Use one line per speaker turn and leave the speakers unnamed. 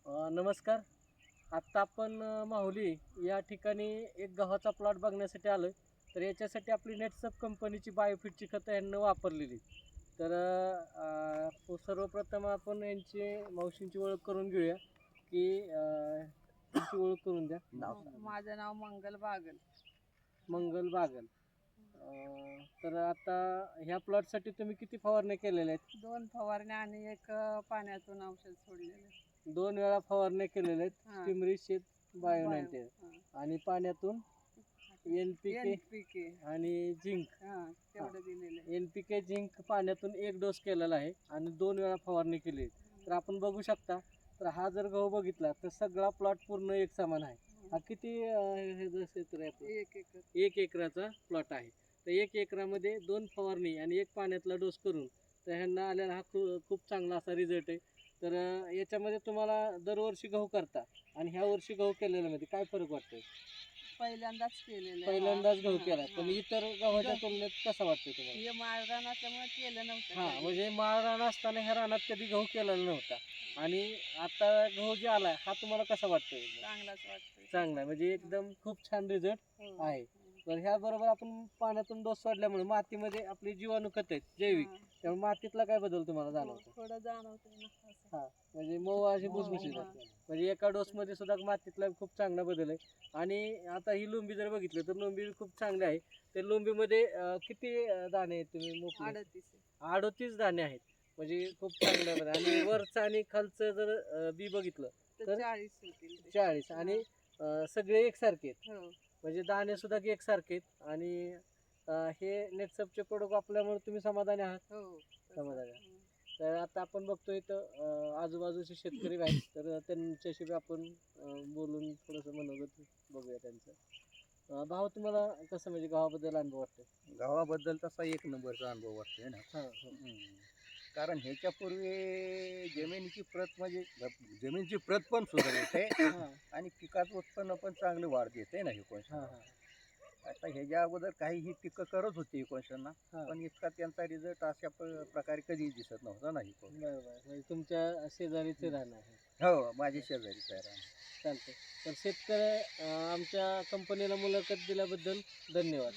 नमस्कार. आत्ता आपण माहुली या ठिकाणी एक गव्हाचा प्लॉट बघण्यासाठी आलो आहे. तर याच्यासाठी आपली नेटसप कंपनीची बायोफिटची खतं यांनी वापरलेली. तर सर्वप्रथम आपण यांची मावशींची ओळख करून घेऊया की तुमची ओळख करून द्या.
माझं नाव मंगल बागल.
मंगल बागल. तर आता ह्या प्लॉटसाठी तुम्ही किती फवारण्या केलेल्या आहेत?
2 फवारण्या आणि एक पाण्यातून औषध सोडलेलं.
2 वेळा फवारण्या केलेल्या आहेत.
हां.
स्टिमरी शेत बायो
बायो.
90
हां.
आणि पाण्यातून NPK
NPK.
आणि झिंक.
तेवढं दिलेलं आहे.
NPK झिंक पाण्यातून एक डोस केलेला आहे आणि 2 वेळा फवारणी केली. तर आपण बघू शकता. तर हा जर गहू बघितला तर सगळा प्लॉट पूर्ण एक समान आहे. हा किती हे क्षेत्र आहे आपलं?
1 एकर.
1 एकराचा प्लॉट आहे. तर 1 एकरामध्ये 2 फवारणी आणि 1 पाण्यातला डोस करून तर ह्यांना आलेला हा खूप चांगला असा रिझल्ट आहे. तर याच्यामध्ये तुम्हाला दरवर्षी गहू करता आणि ह्या वर्षी गहू केलेल्यामध्ये काय फरक वाटतोय?
पहिल्यांदाच केलेलं आहे.
पहिल्यांदाच गहू
हां,
केला, पण
हां.
इतर गव्हाच्या तुलनेत कसा वाटतोय तुम्हाला?
हे माळरान असल्यामुळे केलं नव्हतं.
हा,
कधी.
म्हणजे माळ रान असताना ह्या रानात कधी गहू केलेला नव्हता आणि आता गहू जे आलाय हा तुम्हाला कसा वाटतोय?
चांगलाच वाटतंय.
चांगला आहे, म्हणजे एकदम खूप छान रिझल्ट
हो.
आहे. तर ह्याबरोबर आपण पाण्यातून डोस सोडल्यामुळे मातीमध्ये आपली जीवाणू खत आहेत जैविक,
हां.
त्यामुळे मातीतला काय बदल तुम्हाला
हो,
जाणवतो?
थोडं जाणवतंय ना असं.
हा, म्हणजे मऊ अशी भुसभुशीत
हां.
आहे. म्हणजे एका डोसमध्ये सुद्धा मातीतला खूप चांगला बदल आहे. आणि आता ही लोंबी जर बघितलं तर लोंबी खूप चांगली आहे. त्या लोंबीमध्ये किती दाणे आहेत तुम्ही मोजले?
38 आहे.
38 दाणे आहेत, म्हणजे खूप चांगल्या मध्ये. आणि वरचं आणि खालचं जर बी बघितलं
तर
तर
40 होतील ते.
40 आणि सगळे एकसारखे आहेत,
हो.
म्हणजे दाणे सुद्धा एकसारखे आहेत. आणि हे नेटसपचे प्रोडक्ट वापरल्यामुळे तुम्ही समाधानी आहात?
हो.
समाधानी आहे.
हं.
तर आता आपण बघतो इथं आजूबाजूचे शेतकरी आहेत, तर त्यांच्याशी बी आपण बोलून थोडंसं मनोगत बघूया त्यांचं. भाऊ, तुम्हाला कसं म्हणजे गावाबद्दल अनुभव वाटतोय?
गावाबद्दल तसा एक नंबरचा अनुभव वाटतोय ना.
हां हां
कारण ह्याच्यापूर्वी जमिनीची प्रत म्हणजे जमिनीची प्रत पण सुधारते
हां
आणि पिकाचं उत्पन्न पण चांगलं वाढ देते ना हे
हां
कोणशाला.
हां
आता ह्याच्या अगोदर काही ही पिकं करत होती ही कोणशांना,
हां.
पण इतका त्यांचा रिझल्ट अशा प्रकारे कधीच दिसत नव्हता ना ही कोण.
बरं बरं, म्हणजे तुमच्या शेजारीचे राहणं आहे.
हो, माझी शेजारीच आहे रान.
चालतंय. तर शेतकरी आमच्या कंपनीला मुलाखत दिल्याबद्दल धन्यवाद.